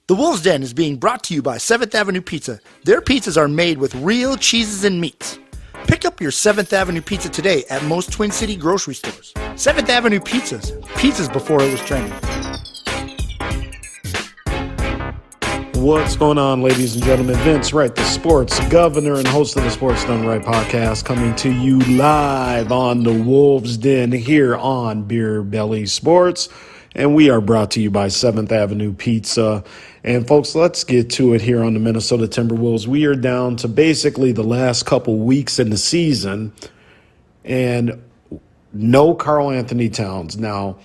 The Wolves Den is being brought to you by 7th Avenue Pizza. Their pizzas are made with real cheeses and meats. Pick up your 7th Avenue Pizza today at most Twin City grocery stores. 7th Avenue Pizzas. Pizzas before it was trendy. What's going on, ladies and gentlemen? Vince Wright, the sports governor and host of the Sports Done Wright podcast, coming to you live on the Wolves Den here on Beer Belly Sports. And we are brought to you by 7th Avenue Pizza. And folks, let's get to it here on the Minnesota Timberwolves. We are down to basically the last couple weeks in the season and no Karl Anthony Towns. Now,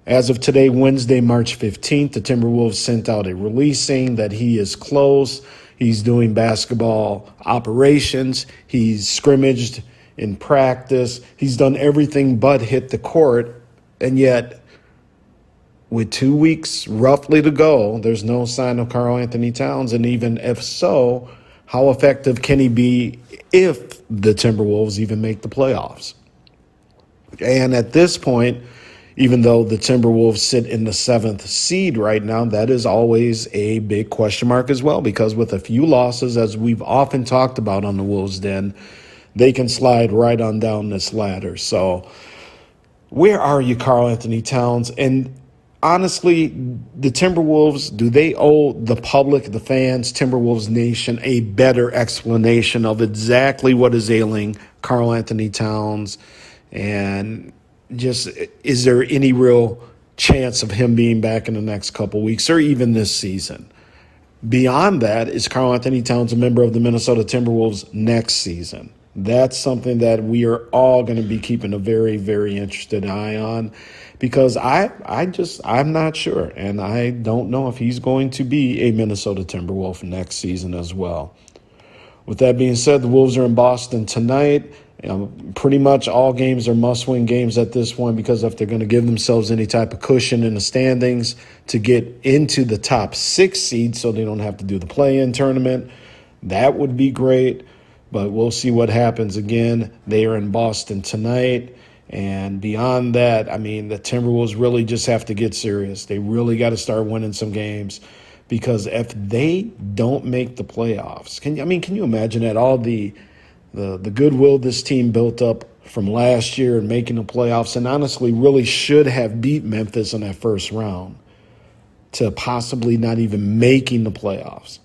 as of today, Wednesday, March 15th, the Timberwolves sent out a release saying that he is close. He's doing basketball operations. He's scrimmaged in practice. He's done everything but hit the court. And yet, with 2 weeks roughly to go, there's no sign of Karl Anthony Towns. And even if so, how effective can he be if the Timberwolves even make the playoffs? And at this point, even though the Timberwolves sit in the 7th seed right now, that is always a big question mark as well, because with a few losses, as we've often talked about on the Wolves Den, they can slide right on down this ladder. So where are you, Karl Anthony Towns? And honestly, the Timberwolves, do they owe the public, the fans, Timberwolves Nation, a better explanation of exactly what is ailing Karl Anthony Towns? And just, is there any real chance of him being back in the next couple weeks or even this season? Beyond that, is Karl Anthony Towns a member of the Minnesota Timberwolves next season? That's something that we are all going to be keeping a very, very interested eye on, because I'm not sure, and I don't know if he's going to be a Minnesota Timberwolf next season as well. With that being said, the Wolves are in Boston tonight. Pretty much all games are must-win games at this point, because if they're going to give themselves any type of cushion in the standings to get into the top 6 seed so they don't have to do the play-in tournament, that would be great. But we'll see what happens. Again, they are in Boston tonight. And beyond that, I mean, the Timberwolves really just have to get serious. They really got to start winning some games, because if they don't make the playoffs, can you imagine that all the goodwill this team built up from last year and making the playoffs, and honestly really should have beat Memphis in that first round, to possibly not even making the playoffs?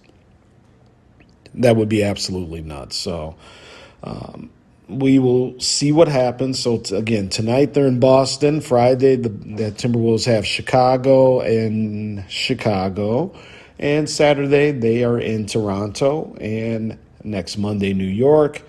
That would be absolutely nuts. So we will see what happens. So, again, tonight they're in Boston. Friday, the Timberwolves have Chicago. And Saturday, they are in Toronto. And next Monday, New York.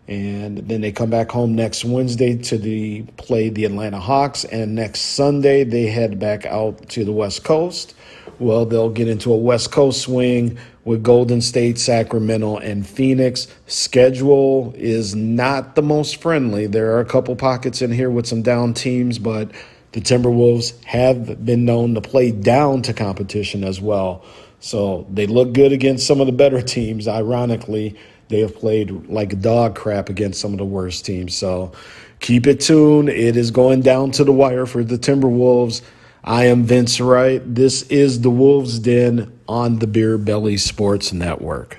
And then they come back home next Wednesday to play the Atlanta Hawks. And next Sunday, they head back out to the West Coast. Well, they'll get into a West Coast swing with Golden State, Sacramento, and Phoenix. Schedule is not the most friendly. There are a couple pockets in here with some down teams, but the Timberwolves have been known to play down to competition as well. So they look good against some of the better teams. Ironically, they have played like dog crap against some of the worst teams. So keep it tuned. It is going down to the wire for the Timberwolves. I am Vince Wright. This is the Wolves Den on the Beer Belly Sports Network.